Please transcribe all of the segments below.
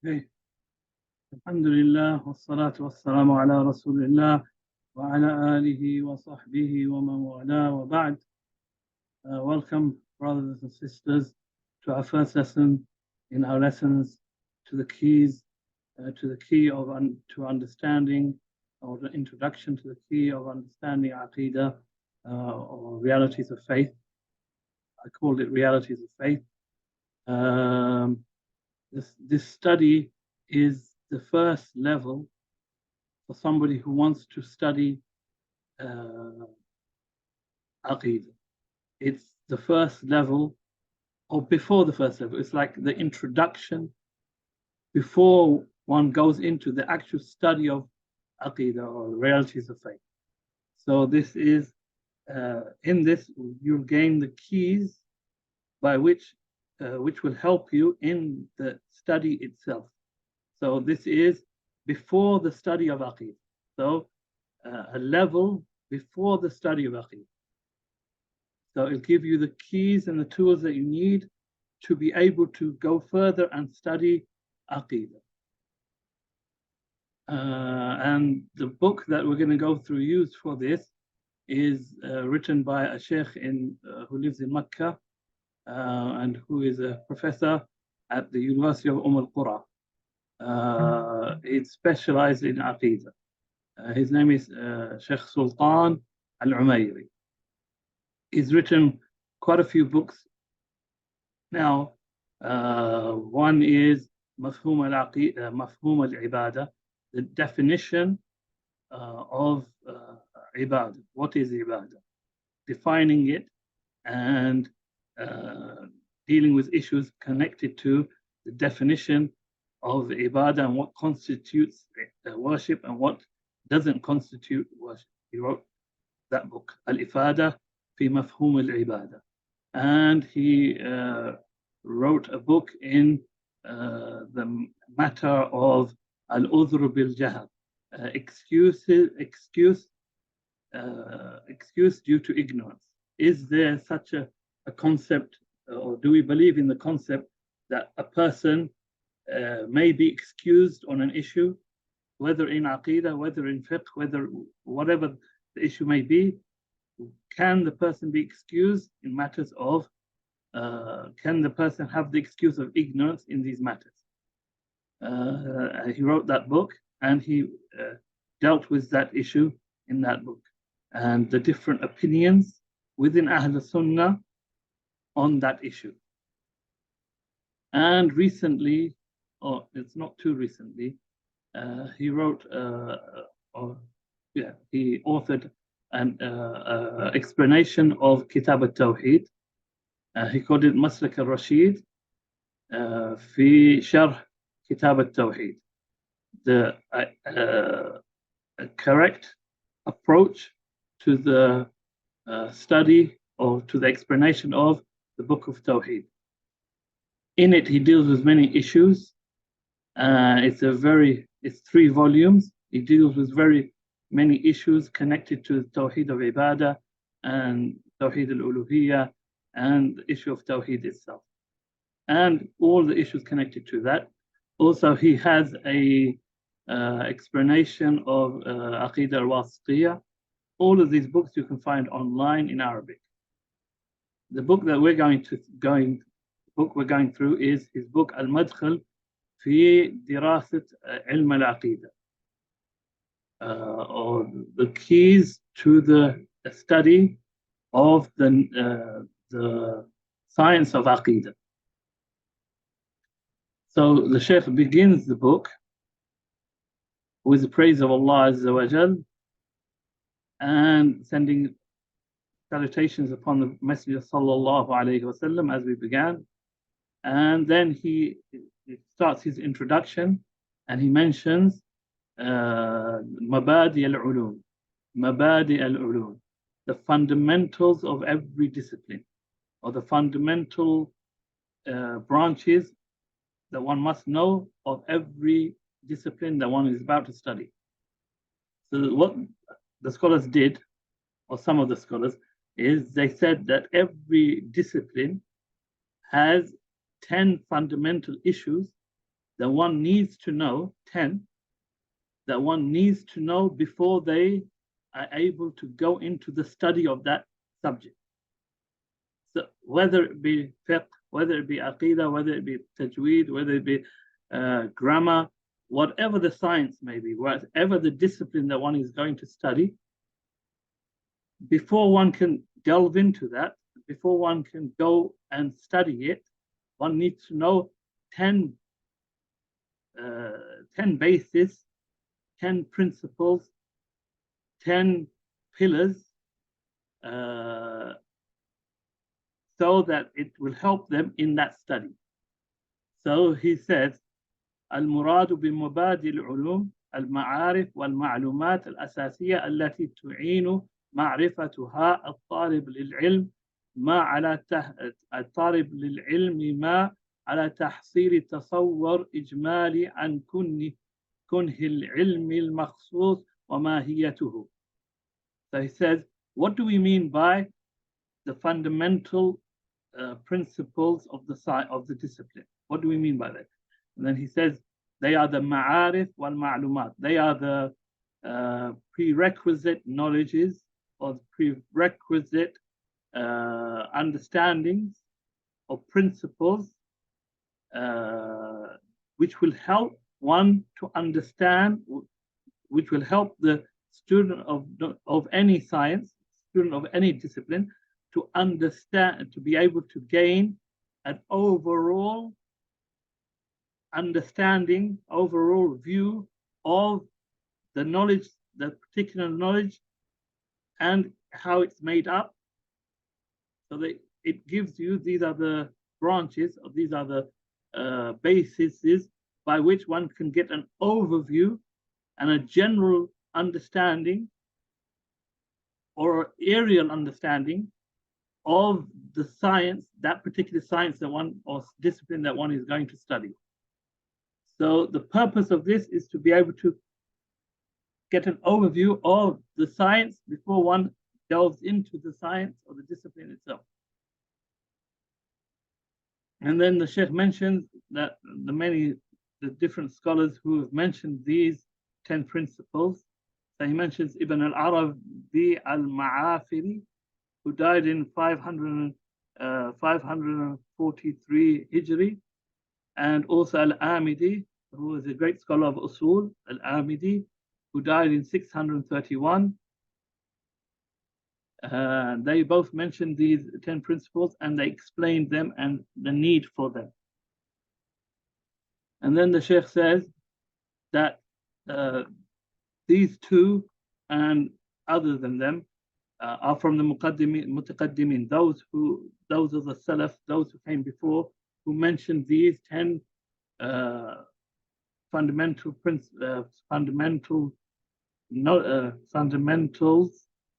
Okay. Alhamdulillah, wassalatu wassalamu ala rasulillah wa ala alihi wa sahbihi wa man wala wa ba'd. Welcome, brothers and sisters, to our first lesson in our lessons to the keys, to the key of to understanding, or the introduction to the key of understanding Aqidah, or realities of faith. I called it realities of faith. This study is the first level for somebody who wants to study Aqidah. It's the first level, or before the first level. It's like the introduction before one goes into the actual study of Aqidah, or realities of faith. So this is, in this, you'll gain the keys by which will help you in the study itself. So this is before the study of Aqidah. So a level before the study of Aqidah. So it'll give you the keys and the tools that you need to be able to go further and study Aqidah. And the book that we're going to go through used for this is written by a sheikh who lives in Mecca and who is a professor at the University of Al-Qura. He's specialized in Aqidah. His name is Sheikh Sultan Al-Umayri. He's written quite a few books. Now, one is Mafhum al-Ibadah, the definition of Ibadah. What is Ibadah? Defining it and dealing with issues connected to the definition of Ibadah and what constitutes worship and what doesn't constitute worship. He wrote that book, Al-Ifada fi Mafhum al-Ibadah. And he wrote a book in the matter of Al-Udhr bil-Jahl, excuse due to ignorance. Is there such a concept, or do we believe in the concept that a person may be excused on an issue, whether in Aqidah, whether in fiqh, whatever the issue may be? Can the person be excused in matters of, can the person have the excuse of ignorance in these matters? He wrote that book, and he dealt with that issue in that book, and the different opinions within Ahl Sunnah on that issue. And recently, or it's not too recently, he wrote, he authored an explanation of Kitab al-Tawheed. He called it Maslak al-Rashid fi Sharh Kitab al-Tawheed, the correct approach to the study or to the explanation of the book of Tawheed. In it, he deals with many issues. It's 3 volumes. He deals with very many issues connected to Tawheed of Ibadah and Tawheed al-Uluhiyyah and the issue of Tawheed itself, and all the issues connected to that. Also, he has a explanation of Aqidah al-Wasitiyah. All of these books you can find online in Arabic. The book that we're going through is his book Al-Madkhal fi Dirasat Ilm al-Aqidah, or the keys to the study of the science of Aqidah. So the Shaykh begins the book with the praise of Allah Azza wa Jal and sending salutations upon the Messenger Sallallahu Alaihi Wasallam, as we began. And then he starts his introduction, and he mentions Mabadi al-Ulum, the fundamentals of every discipline, or the fundamental branches that one must know of every discipline that one is about to study. So what the scholars did, or some of the scholars, is they said that every discipline has 10 fundamental issues that one needs to know, 10 that one needs to know before they are able to go into the study of that subject. So whether it be fiqh, whether it be aqidah, whether it be tajweed, whether it be grammar, whatever the science may be, whatever the discipline that one is going to study, before one can delve into that, before one can go and study it, one needs to know 10 bases, 10 principles, 10 pillars, so that it will help them in that study. So he says, المراد بمبادئ العلوم المعارف والمعلومات الأساسية التي تعين معرفتها الطالب للعلم ما على تحصيل تصور إجمالي عن كنه العلم المخصوص وماهيته. So he says, what do we mean by the fundamental principles of the discipline? What do we mean by that? And then he says, they are the ma'arif wal ma'lumat. They are the prerequisite knowledges or prerequisite understandings or principles which will help one to understand, which will help the student of any science, student of any discipline, to understand, to be able to gain an overall understanding, overall view of the knowledge, the particular knowledge, and how it's made up. So that it gives you, these are the branches, or these are the bases by which one can get an overview and a general understanding or aerial understanding of the science, that particular science that one, or discipline that one is going to study. So the purpose of this is to be able to get an overview of the science before one delves into the science or the discipline itself. And then the Sheikh mentions that the different scholars who have mentioned these 10 principles. So he mentions Ibn al-Arabi al-Ma'afiri, who died in 543 Hijri, and also Al-Amidi, who was a great scholar of Usul, Al-Amidi, who died in 631. They both mentioned these 10 principles and they explained them and the need for them. And then the Sheikh says that these two and other than them are from the Mutaqaddimin, those of the Salaf, those who came before, who mentioned these 10 fundamentals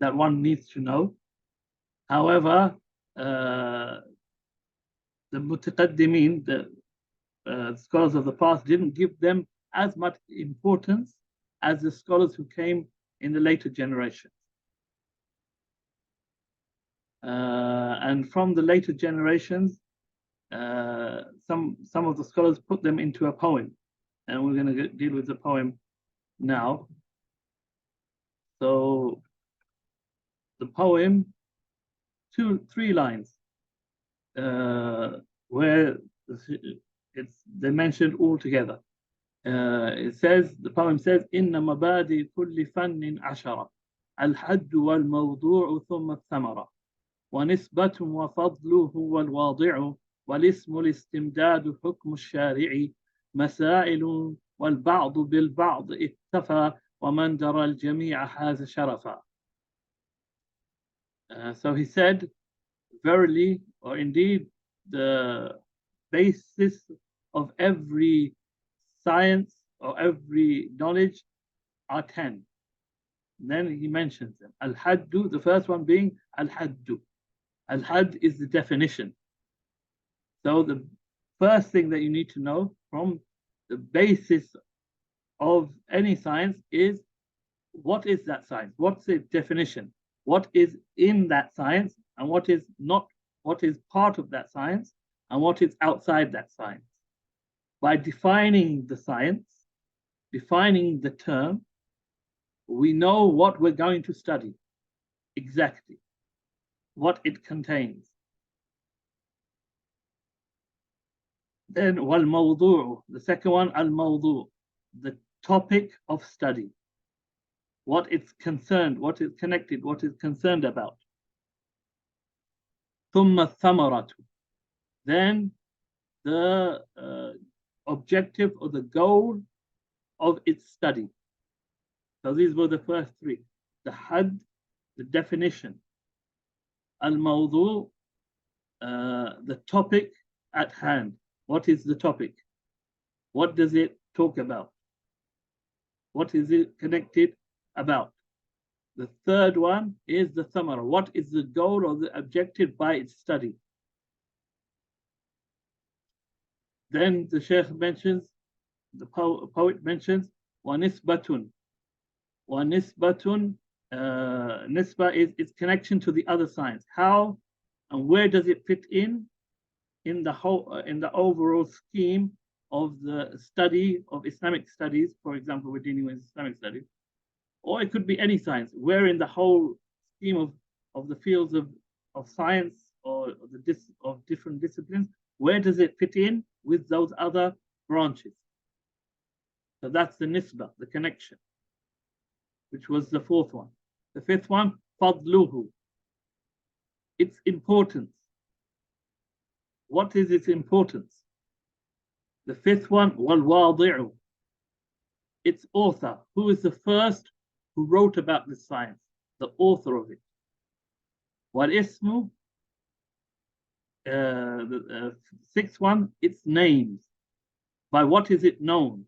that one needs to know. However, the Mutaqaddimin, the scholars of the past, didn't give them as much importance as the scholars who came in the later generations. And from the later generations, some of the scholars put them into a poem, and we're going to deal with the poem now. So the poem, 3 lines, where they're mentioned all together. It says, the poem says, إن مبادئ كل فن 10 الحد والموضوع ثم الثمرة ونسبة وفضله والواضع والاسم الاستمداد حكم الشارع مسائل والبعض بالبعض اكتفى ومن درى الجميع حاز شرفا. So he said, verily, or indeed, the basis of every science or every knowledge are 10. Then he mentions them. Al-Haddu, the first one being Al-Haddu. Al-Hadd is the definition. So the first thing that you need to know from the basis of any science is, what is that science? What's the definition? What is in that science and what is not, what is part of that science and what is outside that science. by defining the science, defining the term, we know what we're going to study exactly, what it contains. Then wal-mawdu', the second one, al-mawdu', the topic of study, what it's concerned, what is connected, what is concerned about. ثم الثمرة, then the objective or the goal of its study. So these were the first three: the had, the definition; al-mawdu', the topic at hand. What is the topic? What does it talk about? What is it connected about? The third one is the thamara. What is the goal or the objective by its study? Then the Sheikh mentions, the poet mentions, وَنِسْبَةٌ. وَنِسْبَةٌ, nisba is its connection to the other science. How and where does it fit in the whole, in the overall scheme of the study of Islamic studies? For example, we're dealing with Islamic studies, or it could be any science. Where in the whole scheme of the fields of science or of different disciplines, where does it fit in with those other branches? So that's the nisba, the connection, which was the fourth one. The fifth one, fadluhu, its importance. What is its importance? The fifth one, wal-wadi'u, its author. Who is the first who wrote about this science? The author of it. Wal-ismu, the sixth one, its names. By what is it known?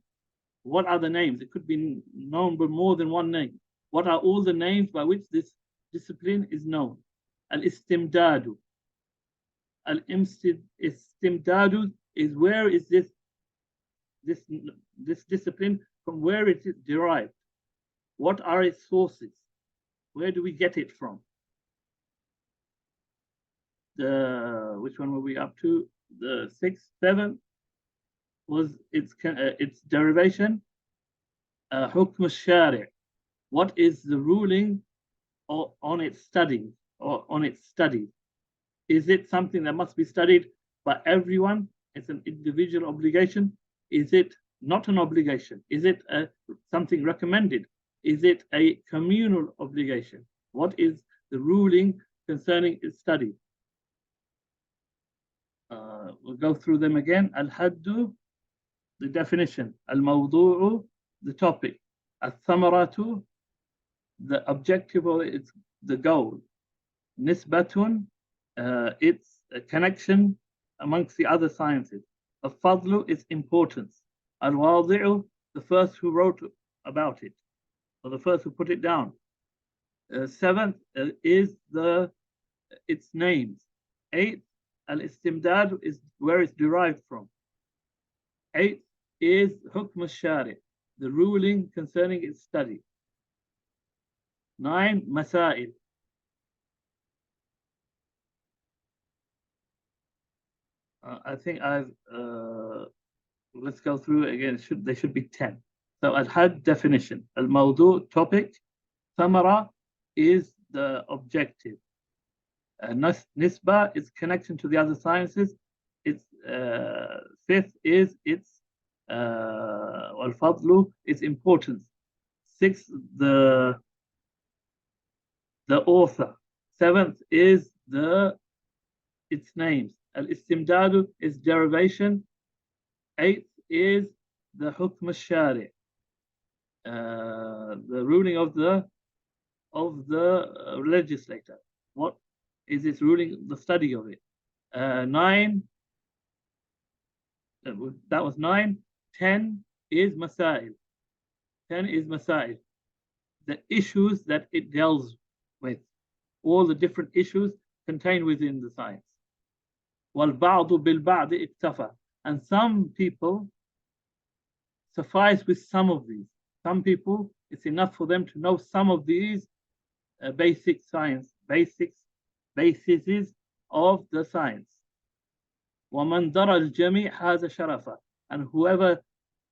What are the names? It could be known by more than one name. What are all the names by which this discipline is known? Al-istimdadu. Al-istimdadu is where is this discipline, from where it is derived? What are its sources? Where do we get it from? Which one were we up to? The sixth, seventh was its derivation. Hukm al-shari'. What is the ruling on its study or on its study? Is it something that must be studied by everyone? It's an individual obligation. Is it not an obligation? Is it something recommended? Is it a communal obligation? What is the ruling concerning its study? We'll go through them again. Al-haddu, the definition. Al-mawdu'u, the topic. Al-thamaratu, the objective or its the goal. Nisbatun, its connection amongst the other sciences. Al-fadlu, its importance. Al-wadi'u, the first who wrote about it, or the first who put it down. Seventh is its names. Eighth, al-istimdad is where it's derived from. Eighth is hukm al-shari', the ruling concerning its study. 9, masail. I think let's go through it again. There should be 10. So al-had, definition. Al-mawdu, topic. Thamara is the objective. Nisba is connection to the other sciences. Its fifth is its al-fadlu, its importance. Sixth, the author. Seventh is its names. Al-istimdadu is derivation. Eighth is the hukm al-shari', the ruling of the legislator. What is its ruling? The study of it. 9. That was 9. 10 is masail. 10 is masail, the issues that it deals with, all the different issues contained within the science. وَالْبَعْضُ بِالْبَعْضِ اكْتَفَى. And some people suffice with some of these. Some people, it's enough for them to know some of these basic science, bases of the science. وَمَنْ دَرَى الْجَمِيعَ هَذَا شَرَفًا. and whoever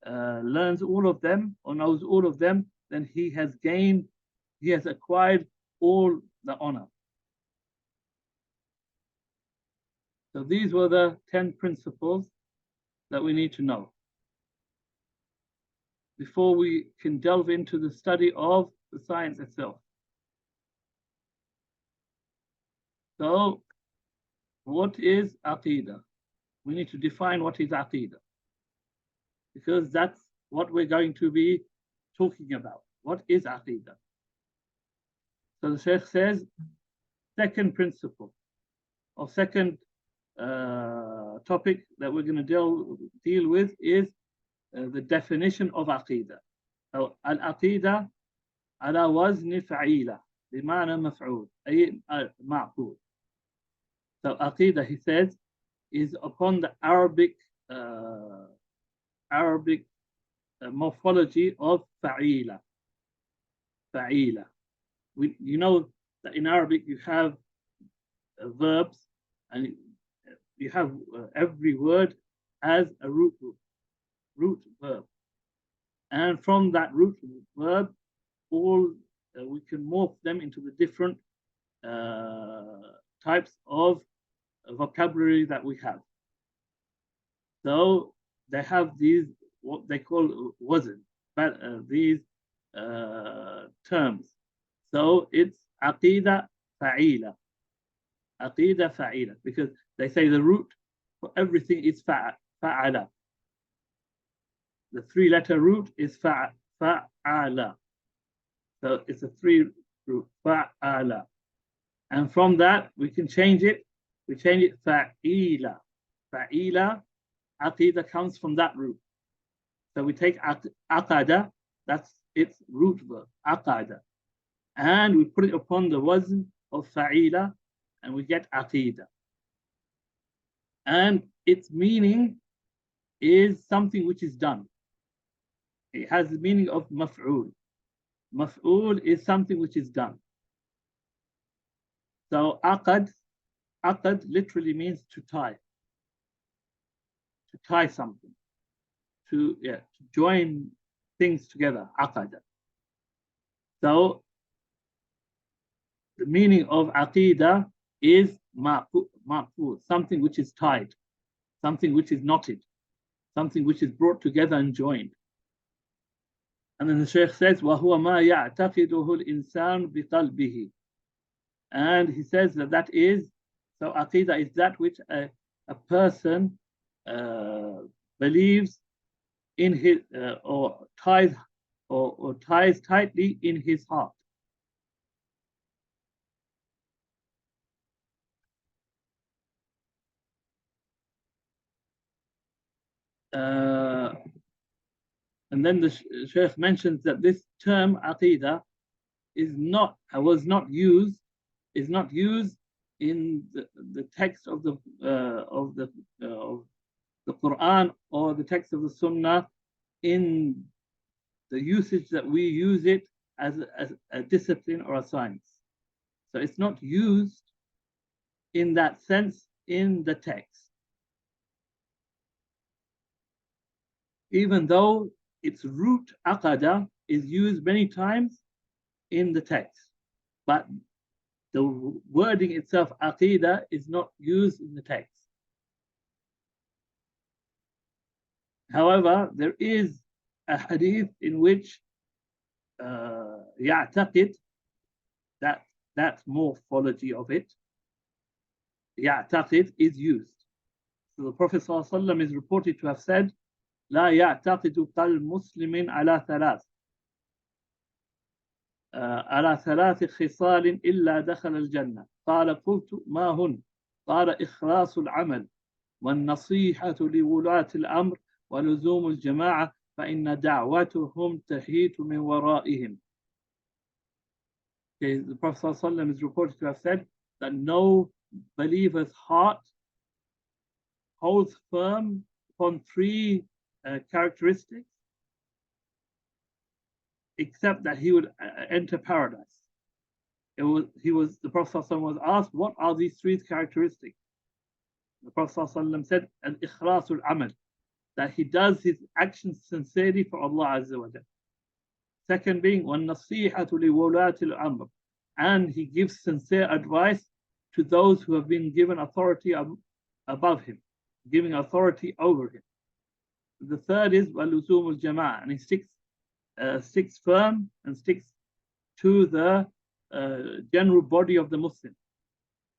learns all of them or knows all of them, then he has acquired all the honor. So these were the 10 principles that we need to know before we can delve into the study of the science itself. So, what is Aqidah? We need to define what is Aqidah, because that's what we're going to be talking about. What is Aqidah? So the Sheikh says, second principle, or second topic that we're going to deal with is the definition of Aqidah. So Al-Aqidah على وزن فعيلة بمعنى مفعول أي معقول. So Aqidah, he says, is upon the Arabic morphology of fa'ila. Fa'ila. You know that in Arabic you have verbs, and you have every word as a root verb, and from that root verb, all we can morph them into the different types of vocabulary that we have. So they have these, what they call wazn, these terms. So it's Aqidah Fa'ila. Aqidah Fa'ila, because they say the root for everything is Fa'ala. The 3-letter root is Fa'ala. So it's a 3 root, Fa'ala. And from that, we can change it. We change it Fa'ila. Fa'ila, Aqidah comes from that root. So we take Aqada, that's its root verb, Aqada. And we put it upon the wazn of Fa'ila, and we get Aqidah. And its meaning is something which is done. It has the meaning of maf'ul. Maf'ul is something which is done. So aqad literally means to tie. To tie something. To join things together. Aqada. So the meaning of Aqidah is ma'qud, something which is tied, something which is knotted, something which is brought together and joined. And then the Shaykh says, وَهُوَ مَا يَعْتَقِدُهُ الْإِنسَانُ بِقَلْبِهِ. And he says that is, so Aqidah is that which a person believes in his, or ties tightly in his heart. And then the Shaykh mentions that this term Aqidah was not used in the text of the Quran or the text of the Sunnah in the usage that we use it as a discipline or a science. So it's not used in that sense in the text, even though its root Aqada is used many times in the text, but the wording itself, Aqidah, is not used in the text. However, there is a hadith in which Ya'taqid, that morphology of it, Ya'taqid, is used. So the Prophet ﷺ is reported to have said, لا يعتقد كالمسلم على ثلاث على 3 خصال إلا دخل الجنة. قال قلت ما هن؟ قال إخلاص العمل والنصيحة لولاة الأمر ولزوم الجماعة فإن دعوتهم تحيط من ورائهم. The Prophet ﷺ is reported to have said that no believer's heart holds firm upon 3 characteristics, except that he would enter paradise. The Prophet ﷺ was asked, what are these 3 characteristics? The Prophet ﷺ said, al-ikhlasul amal, that he does his actions sincerely for Allah Azza wa Jalla. Second being, وَالنَّصِيحَةُ لِوَلَاةِ الْأَمْرِ, and he gives sincere advice to those who have been given authority above him, giving authority over him. The third is وَلُزُومُ الْجَمَاعَةِ, and he sticks firm and sticks to the general body of the Muslim.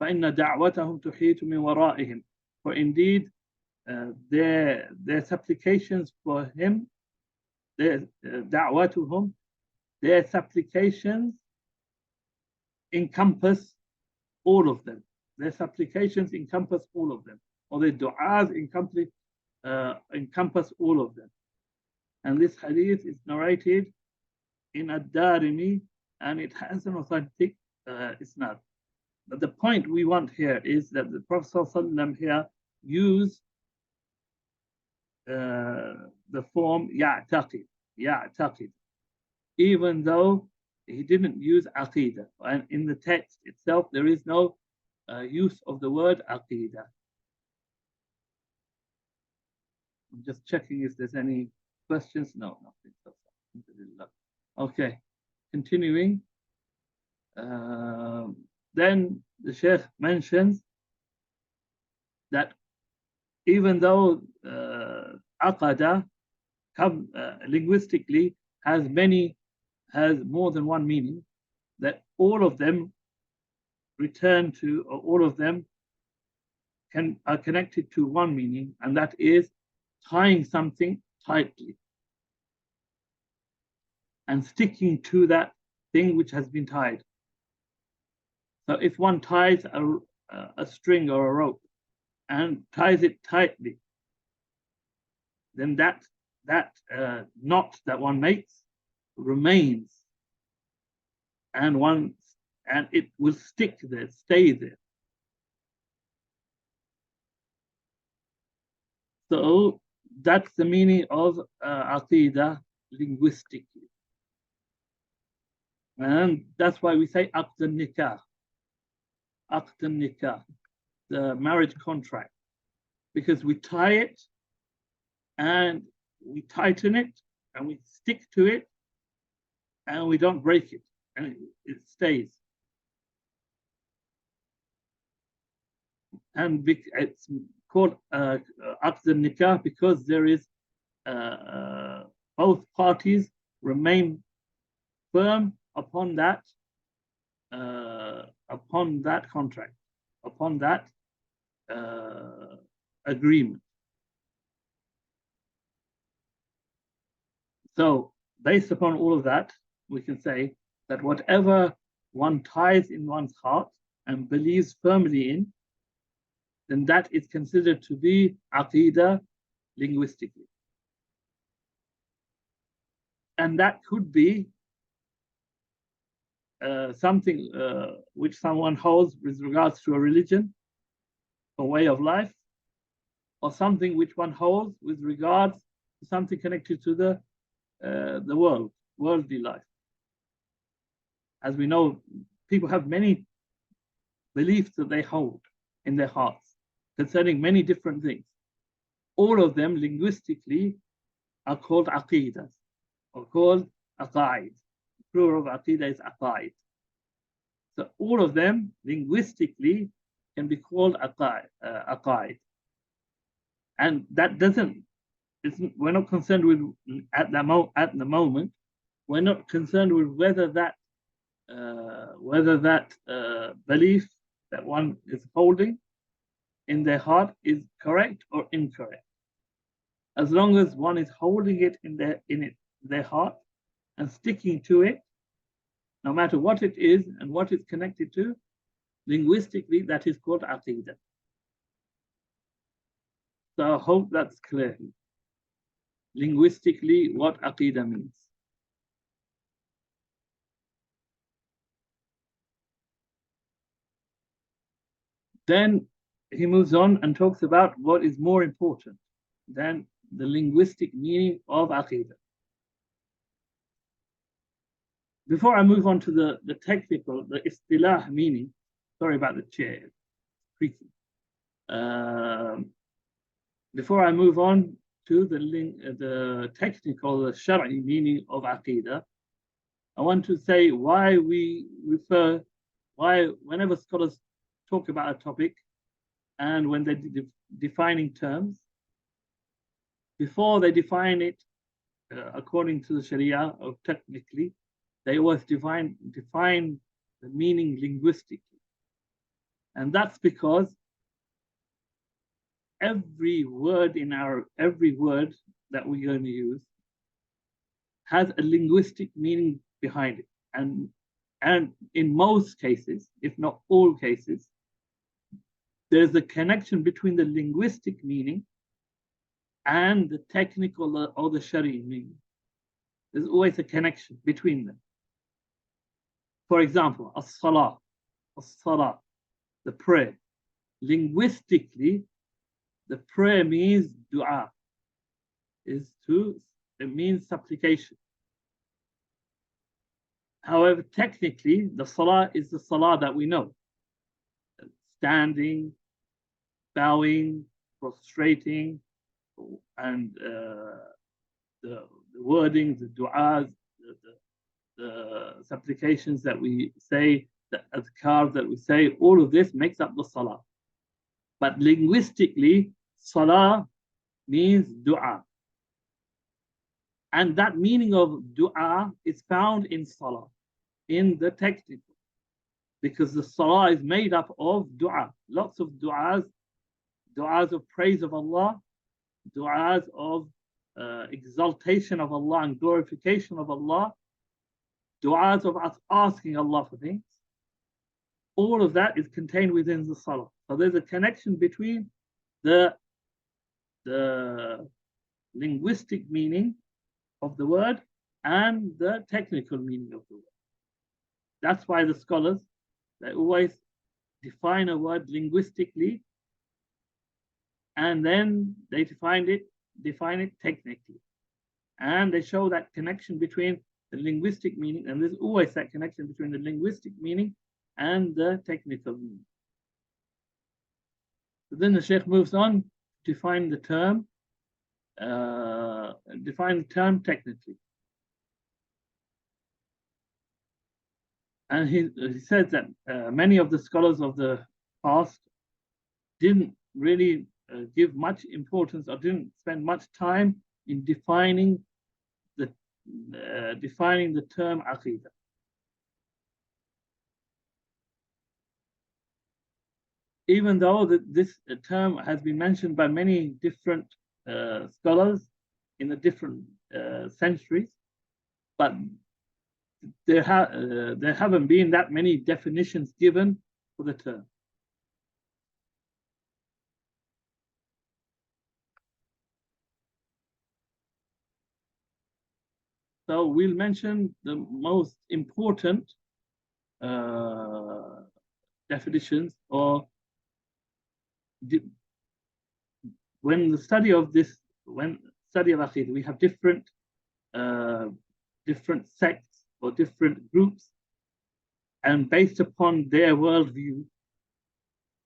فَإِنَّ دَعْوَتَهُمْ تُحِيطُ مِنْ وَرَائِهِمْ, for indeed their supplications for him, their da'watuhum, their supplications encompass all of them. Their supplications encompass all of them, or their du'as encompass all of them. And this hadith is narrated in Ad-Darimi, and it has an authentic isnad. But the point we want here is that the Prophet ﷺ here used the form ya'taqid, even though he didn't use aqidah. And in the text itself, there is no use of the word aqidah. I'm just checking if there's any questions. No, nothing. Okay, continuing. Then the Sheikh mentions that even though aqada linguistically has more than one meaning, that all of them return to, or all of them are connected to one meaning, and that is tying something tightly and sticking to that thing which has been tied. So if one ties a string or a rope and ties it tightly, then that knot that one makes remains, and it will stick there, stay there. So that's the meaning of aqidah linguistically. And that's why we say aqd al-nikah, the marriage contract, because we tie it and we tighten it and we stick to it and we don't break it, and it stays. And it's called aqd al-nikah because there is both parties remain firm upon that contract, upon that agreement. So based upon all of that, we can say that whatever one ties in one's heart and believes firmly in, then that is considered to be aqidah linguistically. And that could be something which someone holds with regards to a religion, a way of life, or something which one holds with regards to something connected to the worldly life. As we know, people have many beliefs that they hold in their hearts concerning many different things. All of them linguistically are called aqidas, or called aqaid. Plural of aqidah is aqaid. So all of them linguistically can be called aqaid. And that we're not concerned with at the moment. We're not concerned with whether that belief that one is holding in their heart is correct or incorrect. As long as one is holding it in their heart and sticking to it, no matter what it is and what it's connected to, linguistically that is called aqidah. So I hope that's clear. Linguistically, what aqidah means. Then he moves on and talks about what is more important than the linguistic meaning of aqidah. Before I move on to the technical, the istilah meaning, sorry about the chair creaking. Before I move on, to the technical, the Shari meaning of Aqidah, I want to say why we refer, why whenever scholars talk about a topic and when they're defining terms, before they define it according to the Sharia or technically, they always define the meaning linguistically. And that's because every word that we're going to use has a linguistic meaning behind it. And in most cases, if not all cases, there's a connection between the linguistic meaning and the technical or the Shari meaning. There's always a connection between them. For example, as-salah, the prayer. Linguistically, the prayer means dua, it means supplication. However, technically, the salah is the salah that we know. Standing, bowing, prostrating, and the wording, the du'as, the supplications that we say, the adhkar that we say, all of this makes up the salah. But linguistically, salah means dua. And that meaning of dua is found in salah, in the technical, because the salah is made up of dua, lots of du'as of praise of Allah, du'as of exaltation of Allah and glorification of Allah, du'as of us asking Allah for things. All of that is contained within the salah. So there's a connection between the linguistic meaning of the word and the technical meaning of the word. That's why the scholars, they always define a word linguistically, and then they define it technically. And they show that connection between the linguistic meaning, and there's always that connection between the linguistic meaning and the technical meaning. So then the Sheikh moves on to define the term technically. And he said that many of the scholars of the past didn't really give much importance or didn't spend much time in defining the term aqidah. Even though this term has been mentioned by many different scholars in the different centuries, but there haven't been that many definitions given for the term. So we'll mention the most important definitions, or when study of Aqidah, we have different sects or different groups, and based upon their worldview,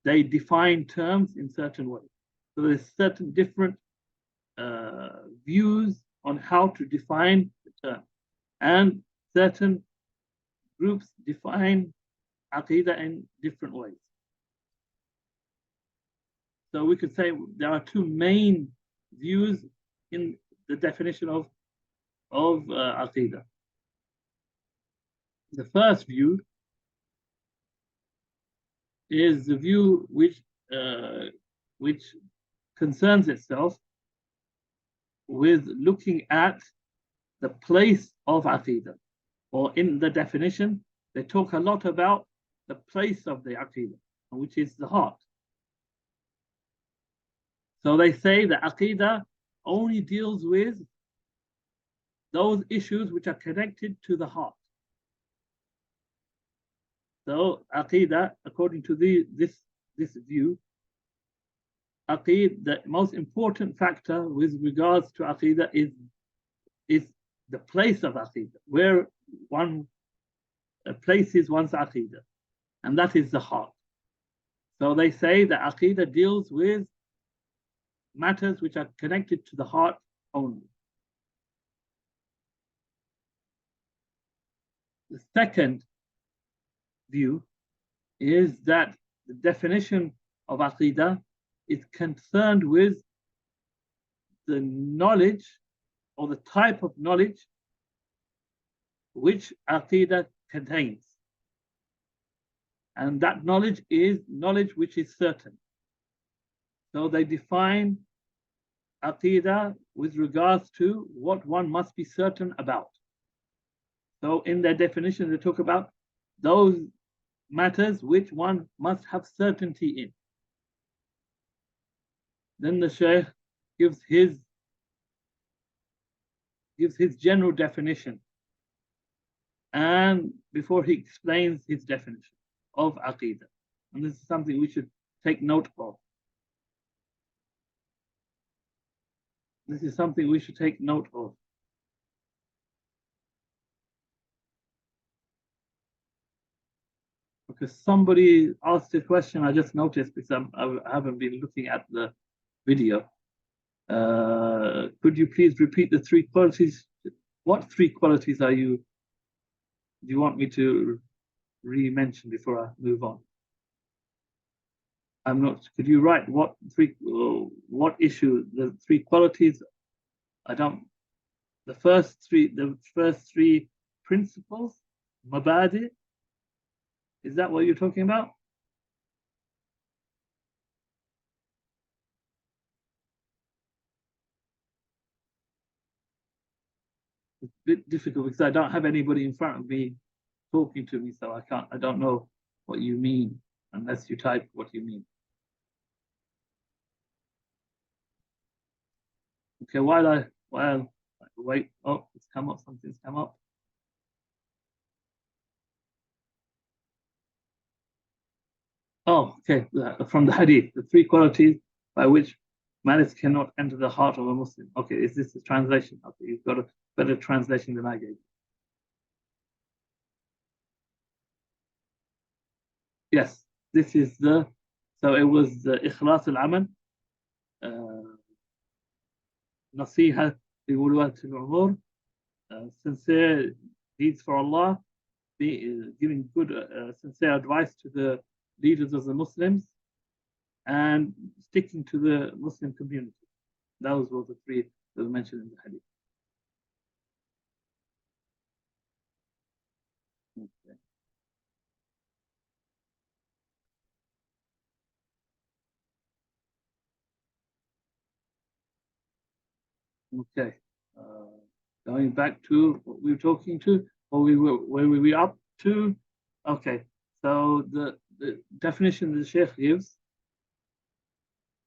they define terms in certain ways. So there's certain different views on how to define the term, and certain groups define Aqidah in different ways. So we could say there are two main views in the definition of Aqidah. The first view is the view which concerns itself with looking at the place of Aqidah, or in the definition, they talk a lot about the place of the Aqidah, which is the heart. So they say that Aqidah only deals with those issues which are connected to the heart. So Aqidah, according to this view, the most important factor with regards to Aqidah is the place of Aqidah, where one places one's Aqidah, and that is the heart. So they say that Aqidah deals with matters which are connected to the heart only. The second view is that the definition of Aqidah is concerned with the knowledge or the type of knowledge which Aqidah contains. And that knowledge is knowledge which is certain. So they define Aqidah with regards to what one must be certain about. So in their definition, they talk about those matters which one must have certainty in. Then the Shaykh gives his general definition, and before he explains his definition of Aqidah. And this is something we should take note of. This is something we should take note of. Because somebody asked a question, I just noticed because I haven't been looking at the video. Could you please repeat the three qualities? What three qualities do you want me to re-mention before I move on? I'm not. Could you write what issue? The three qualities. I don't. The first three principles, mabadi. Is that what you're talking about? It's a bit difficult because I don't have anybody in front of me talking to me, so I don't know what you mean unless you type what you mean. Okay, while I wait, oh, it's come up, something's come up. Oh, okay, from the hadith, the three qualities by which malice cannot enter the heart of a Muslim. Okay, is this the translation? Okay, you've got a better translation than I gave. Yes, this is so it was the Ikhlas al-Amal, Nasiha li Wulwat al-Umur, sincere deeds for Allah, giving good, sincere advice to the leaders of the Muslims, and sticking to the Muslim community. Those were the three that were mentioned in the hadith. Okay. Okay. Going back to what we were talking to, or where we were up to. Okay. So the definition the Sheikh gives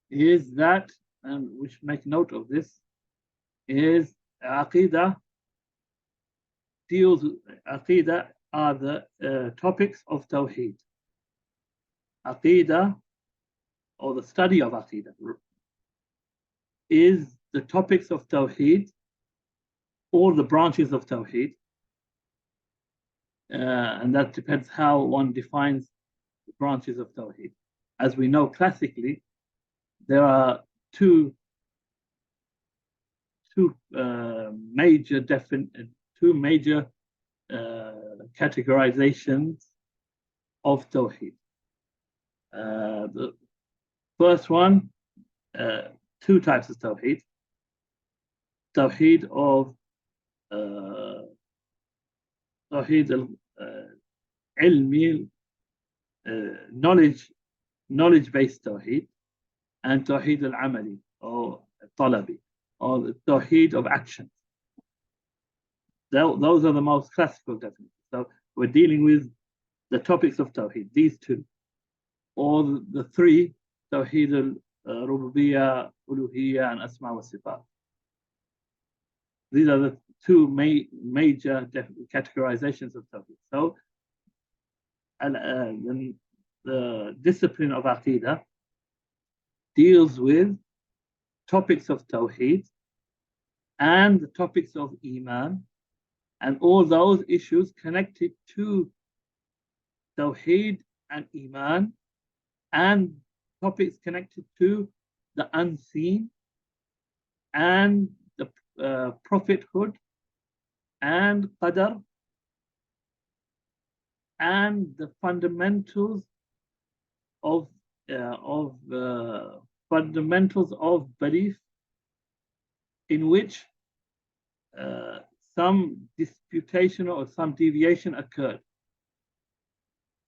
is that, and we should make note of this, is Aqidah Aqidah are the topics of Tawheed. Aqidah, or the study of Aqidah, is the topics of Tawheed, or the branches of Tawheed. And that depends how one defines the branches of Tawheed. As we know classically, there are two major categorizations of Tawheed. The first one, two types of Tawheed. Tawheed of Tawheed al-ilmi, knowledge-based Tawheed, and Tawheed al-amali, or talabi, or the Tawheed of action. Those are the most classical definitions. So we're dealing with the topics of Tawheed, these two, or the three, Tawheed al-rububiyyah, uluhiyyah, and asma wa sifat. These are the two major categorizations of Tawheed. So the discipline of Aqidah deals with topics of Tawheed and the topics of Iman, and all those issues connected to Tawheed and Iman, and topics connected to the unseen and the prophethood and qadar and the fundamentals of belief in which some disputation or some deviation occurred.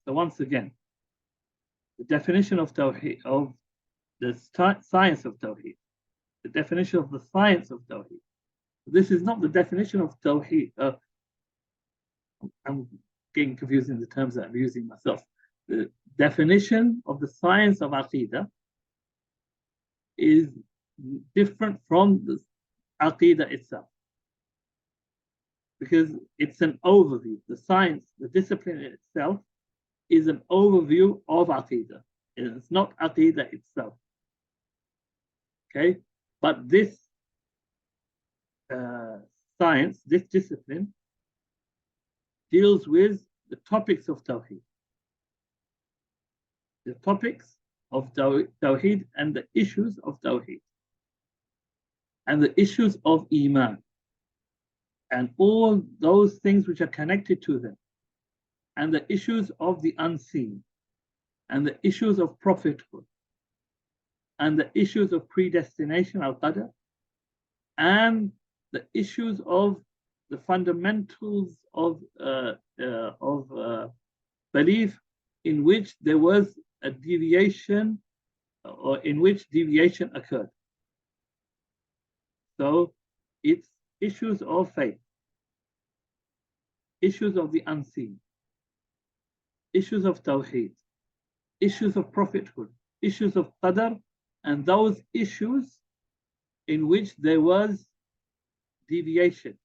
So once again, the definition of Tawheed, of the science of Tawheed, the definition of the science of Tawheed. This is not the definition of Tawheed. I'm getting confused in the terms that I'm using myself. The definition of the science of Aqidah is different from the Aqidah itself, because it's an overview. The science, the discipline itself, is an overview of Aqidah. It's not Aqidah itself. Okay, but this science, this discipline, deals with the topics of Tawheed. The topics of Tawheed and the issues of Tawheed. And the issues of Iman. And all those things which are connected to them. And the issues of the unseen. And the issues of prophethood. And the issues of predestination, al-qadar. And the issues of the fundamentals of belief in which there was a deviation, or in which deviation occurred. So it's issues of faith, issues of the unseen, issues of Tawheed, issues of prophethood, issues of qadar, and those issues in which there was deviation.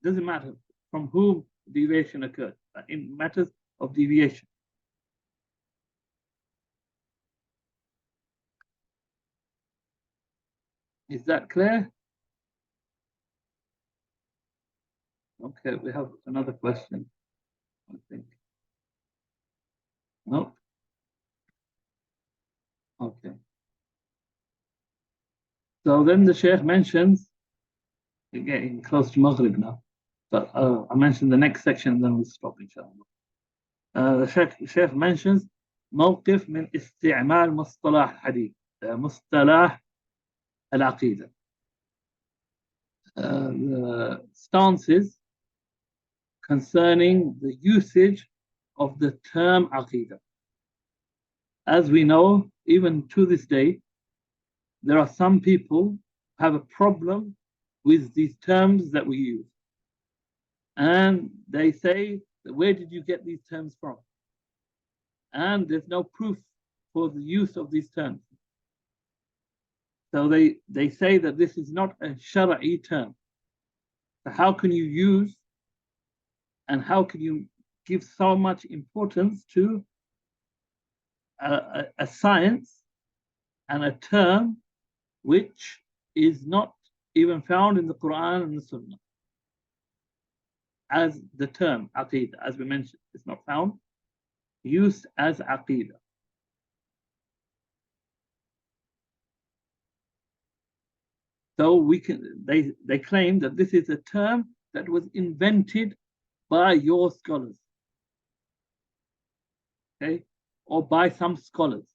Doesn't matter from whom deviation occurred, in matters of deviation. Is that clear? Okay, we have another question, I think. No? Okay. So then the Sheikh mentions, we're getting close to Maghrib now, but I mentioned the next section, then we'll stop inshallah. The Sheikh mentions موقف من استعمال مصطلح الحديث مصطلح العقيدة. The stances concerning the usage of the term Aqidah. As we know, even to this day, there are some people who have a problem with these terms that we use. And they say, where did you get these terms from? And there's no proof for the use of these terms. So they say that this is not a Shara'i term. So how can you use and how can you give so much importance to a science and a term which is not even found in the Quran and the Sunnah? As the term Aqidah, as we mentioned, is not found used as Aqidah. So we can, they claim that this is a term that was invented by your scholars, okay, or by some scholars.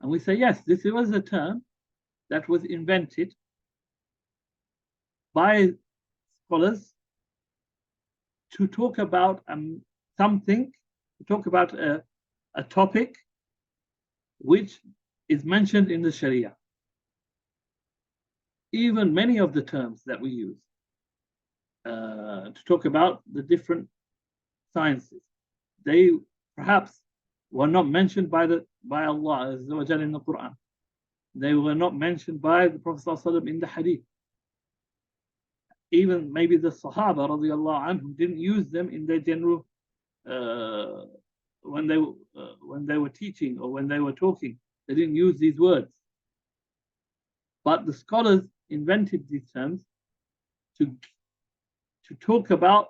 And we say, yes, this was a term that was invented by scholars to talk about something, to talk about a topic which is mentioned in the Sharia. Even many of the terms that we use to talk about the different sciences, they perhaps were not mentioned by Allah in the Quran. They were not mentioned by the Prophet ﷺ in the Hadith. Even maybe the Sahaba radiallahu anhum didn't use them in their general when they were teaching or when they were talking. They didn't use these words. But the scholars invented these terms to talk about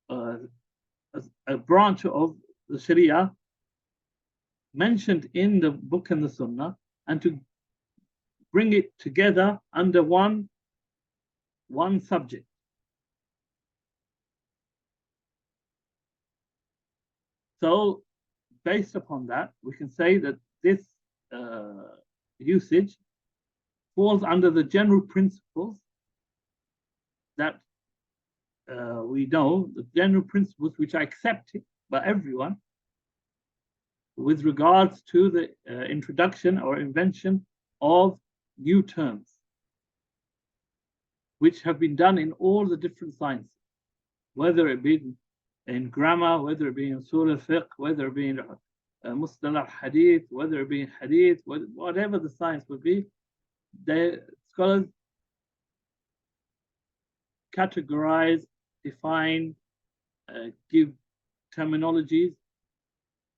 a branch of the Sharia mentioned in the book and the Sunnah, and to bring it together under one subject. So based upon that, we can say that this usage falls under the general principles that we know, the general principles which are accepted by everyone with regards to the introduction or invention of new terms, which have been done in all the different sciences, whether it be in grammar, whether it be in usul al-fiqh, whether it be in mustalah hadith, whether it be in hadith, whatever the science would be, the scholars categorize, define, give terminologies,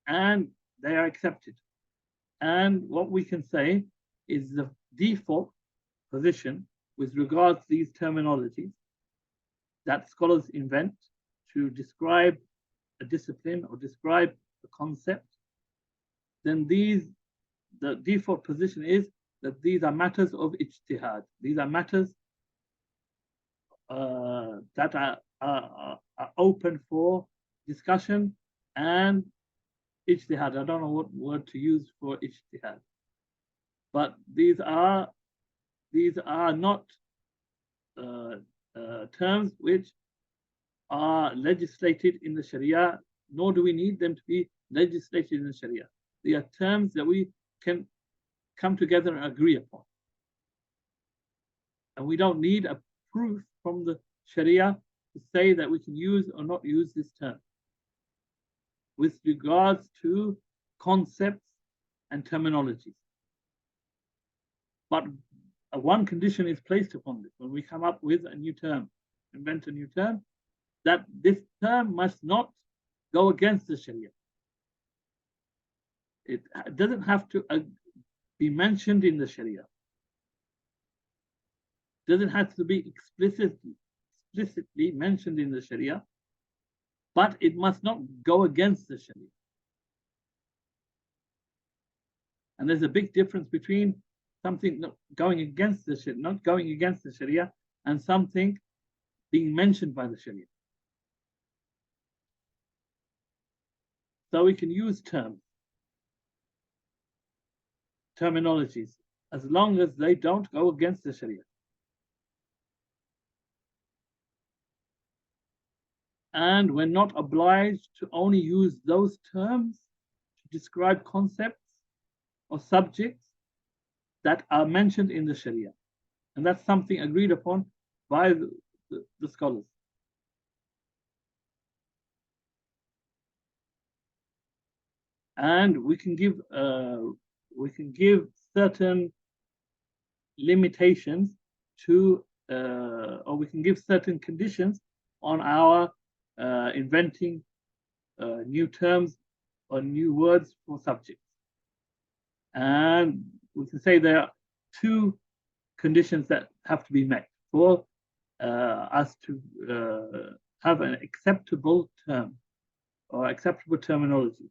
and they are accepted. And what we can say is the default position with regards to these terminologies that scholars invent to describe a discipline or describe a concept, then the default position is that these are matters of ijtihad. These are matters that are open for discussion and ijtihad. I don't know what word to use for ijtihad, but these are not terms which are legislated in the Sharia, nor do we need them to be legislated in the Sharia. They are terms that we can come together and agree upon. And we don't need a proof from the Sharia to say that we can use or not use this term with regards to concepts and terminologies. But one condition is placed upon this when we come up with a new term, invent a new term, that this term must not go against the Sharia. It doesn't have to be mentioned in the Sharia. It doesn't have to be explicitly mentioned in the Sharia, but it must not go against the Sharia. And there's a big difference between something not going against the Sharia, and something being mentioned by the Sharia. So we can use terminologies, as long as they don't go against the Sharia. And we're not obliged to only use those terms to describe concepts or subjects that are mentioned in the Sharia. And that's something agreed upon by the scholars. And we can give certain limitations to, or we can give certain conditions on our inventing new terms or new words for subjects. And we can say there are two conditions that have to be met for us to have an acceptable term or acceptable terminology.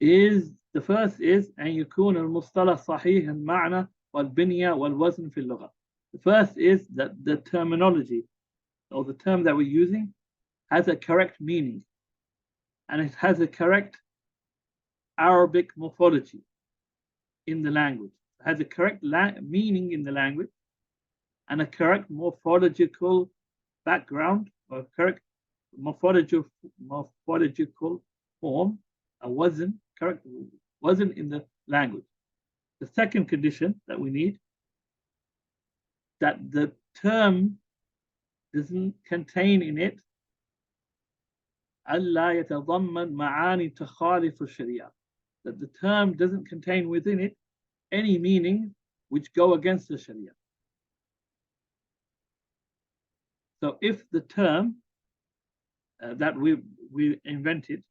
The first is أن يكون المصطلح صحيح المعنى والبنية والوزن في اللغة. The first is that the terminology or the term that we're using has a correct meaning, and it has a correct Arabic morphology in the language. It has a correct meaning in the language and a correct morphological background, or correct morphological form, a wazn, correct wazn in the language. The second condition that we need, that the term doesn't contain in it ألا يتضمن معاني تخالف الشريعة, that the term doesn't contain within it any meaning which go against the Sharia. So if the term that we invented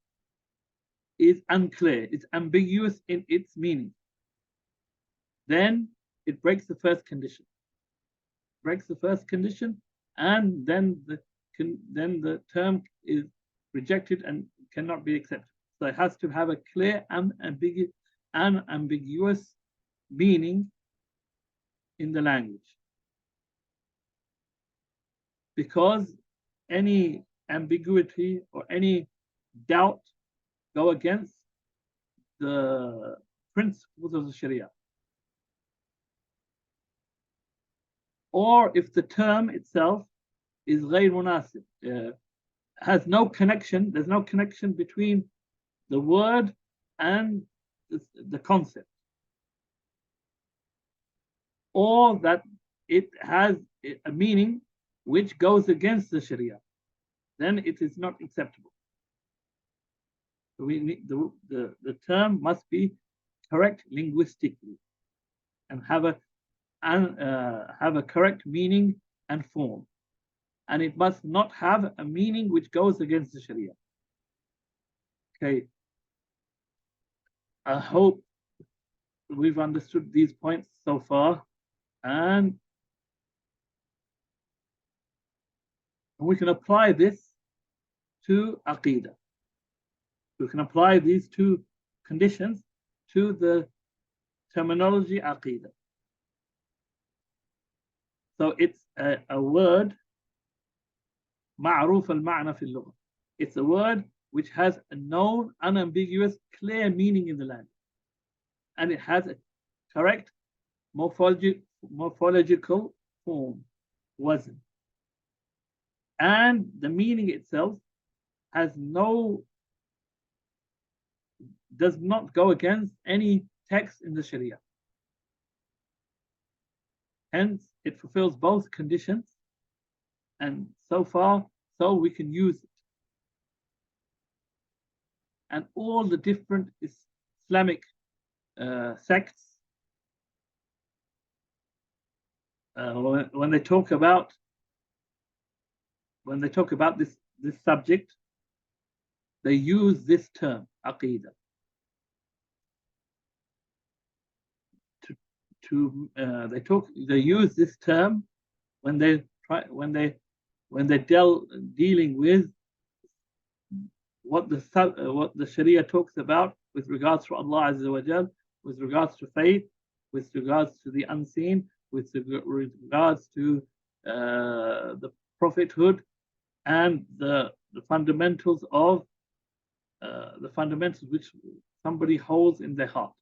is unclear, it's ambiguous in its meaning, then it breaks the first condition. And then the term is rejected and cannot be accepted. So it has to have a clear and unambiguous meaning in the language. Because any ambiguity or any doubt go against the principles of the Sharia. Or if the term itself is غير مناسب, has no connection, there's no connection between the word and the concept. Or that it has a meaning which goes against the Sharia, then it is not acceptable. So we need the term must be correct linguistically and have a correct meaning and form, and it must not have a meaning which goes against the Sharia. Okay, I hope we've understood these points so far, and we can apply this to Aqidah. We can apply these two conditions to the terminology Aqidah. So it's a word معروف المعنى في اللغة. It's a word which has a known, unambiguous, clear meaning in the language, and it has a correct morphological form, wazn, and the meaning itself does not go against any text in the Sharia. Hence, it fulfills both conditions, and so we can use it. And all the different Islamic sects, when they talk about this subject, they use this term Aqidah they use this term when they're dealing with what the Sharia talks about with regards to Allah Azza wa Jal, with regards to faith, with regards to the unseen, with regards to the prophethood, and the fundamentals which somebody holds in their heart.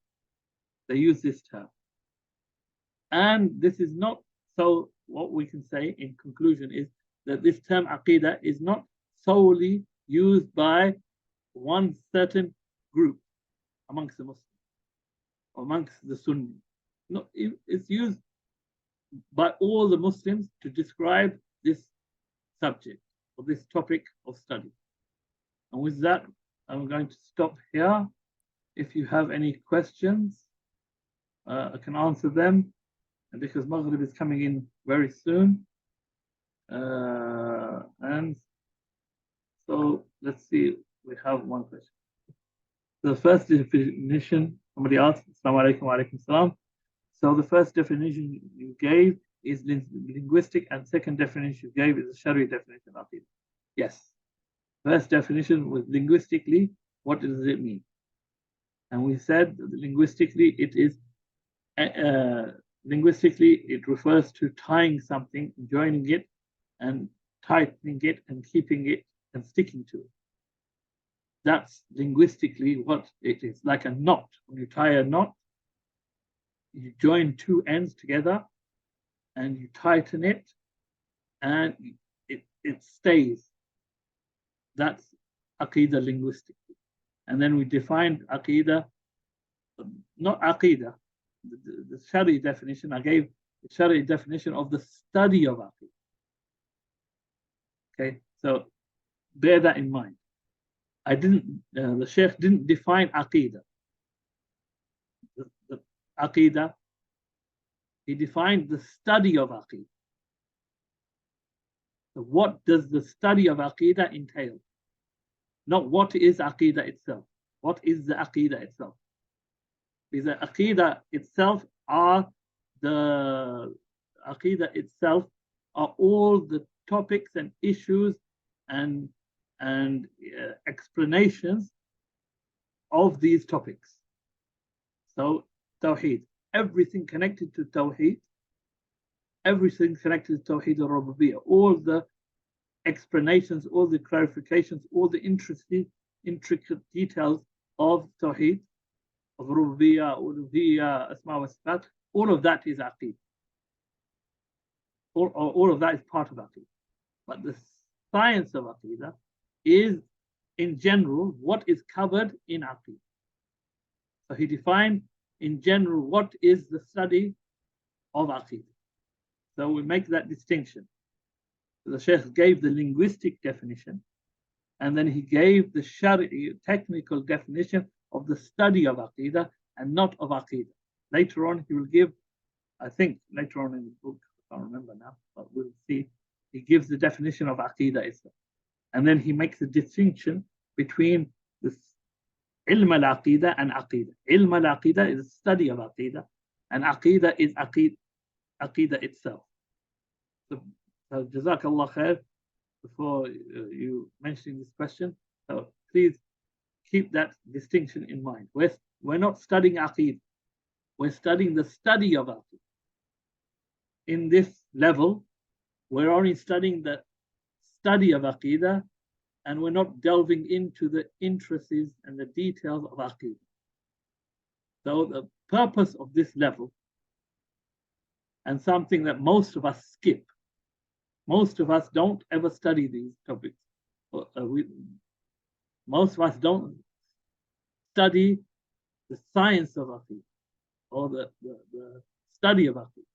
They use this term. And this is not, so what we can say in conclusion is that this term Aqidah is not solely used by one certain group amongst the Muslims, amongst the Sunni. No, it's used by all the Muslims to describe this subject or this topic of study. And with that, I'm going to stop here. If you have any questions, I can answer them. And because Maghrib is coming in very soon. And so let's see, we have one question. The first definition, somebody asked, Assalamu alaikum wa alaikum salam. So the first definition you gave is linguistic, and second definition you gave is a Shari definition of it. Yes. First definition was linguistically, what does it mean? And we said that linguistically it is linguistically it refers to tying something, joining it, and tightening it, and keeping it, and sticking to it. That's linguistically what it is, like a knot. When you tie a knot, you join two ends together, and you tighten it, and it stays. That's Aqidah linguistically. And then we defined Aqidah, not Aqidah, the Shari definition. I gave the Shari definition of the study of Aqidah. Okay, so bear that in mind. The Sheikh didn't define Aqidah. The Aqidah, he defined the study of Aqidah. So what does the study of Aqidah entail? Not what is Aqidah itself. What is the Aqidah itself? Because the Aqidah itself are all the topics and issues and explanations of these topics. So Tawheed, everything connected to Tawheed, everything connected to Tawheed al-Rububiyyah, all the explanations, all the clarifications, all the intricate details of Tawheed, of Rububiyyah, Uluhiyyah, Asma wa Sifat, all of that is Aqeedah. All of that is part of Aqeedah. But the science of Aqeedah is, in general, what is covered in Aqeedah. So he defined, in general, what is the study of Aqeedah. So we make that distinction. The Shaykh gave the linguistic definition, and then he gave the Shari'i technical definition of the study of Aqeedah and not of Aqeedah. Later on, he will give, I think, later on in the book, I can't remember now, but we'll see, he gives the definition of Aqeedah itself. And then he makes a distinction between this Ilm al-Aqeedah and Aqeedah. Ilm al-Aqeedah is the study of Aqeedah, and Aqeedah is Aqeedah itself. So Jazakallah khair, before you mentioning this question, so please keep that distinction in mind. We're not studying Aqeedah, we're studying the study of Aqeedah. In this level, we're only studying the study of Aqeedah, and we're not delving into the intricacies and the details of Aqeedah. So the purpose of this level, and something that most of us skip, most of us don't ever study these topics. Most of us don't study the science of Aqeedah or the study of Aqeedah.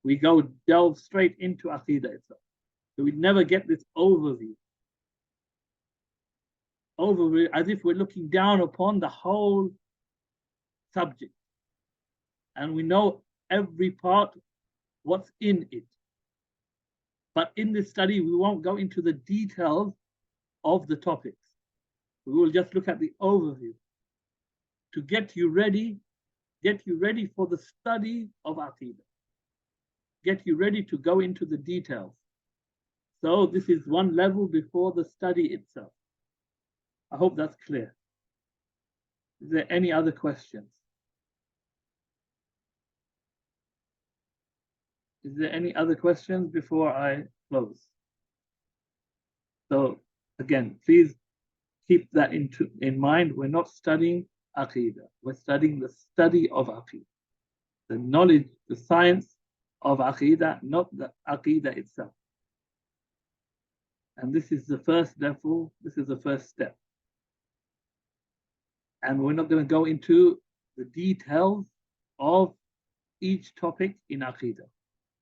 We go delve straight into Aqeedah itself. So we never get this overview as if we're looking down upon the whole subject. And we know every part, what's in it. But in this study, we won't go into the details of the topics. We will just look at the overview to get you ready for the study of Aqeedah. Get you ready to go into the details. So this is one level before the study itself. I hope that's clear. Is there any other questions? Is there any other questions before I close? So again, please keep that in mind. We're not studying Aqeedah. We're studying the study of Aqeedah. The knowledge, the science of Aqeedah, not the Aqeedah itself. And this is the first level, this is the first step. And we're not going to go into the details of each topic in Aqeedah.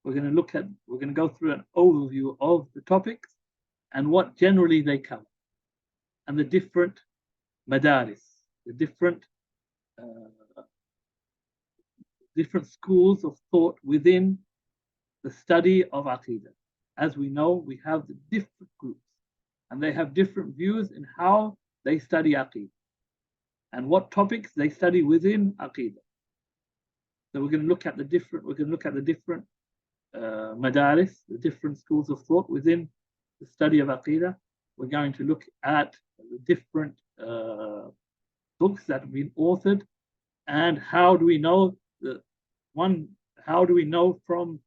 We're going to go through an overview of the topics and what generally they cover, and the different madaris, the different schools of thought within the study of Aqeedah. As we know, we have the different groups, and they have different views in how they study Aqeedah and what topics they study within Aqeedah. So we're going to look at the different madaris, the different schools of thought within the study of Aqeedah. We're going to look at the different books that have been authored, and how do we know how do we know from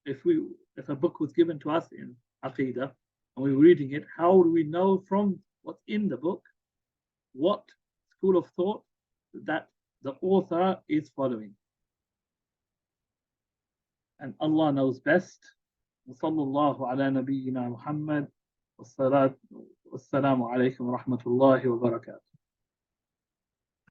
if a book was given to us in Aqeedah and we were reading it, how do we know from what's in the book what school of thought that the author is following? And Allah knows best. وصلى الله على نبينا محمد والصلاة والسلام عليكم ورحمة الله وبركاته.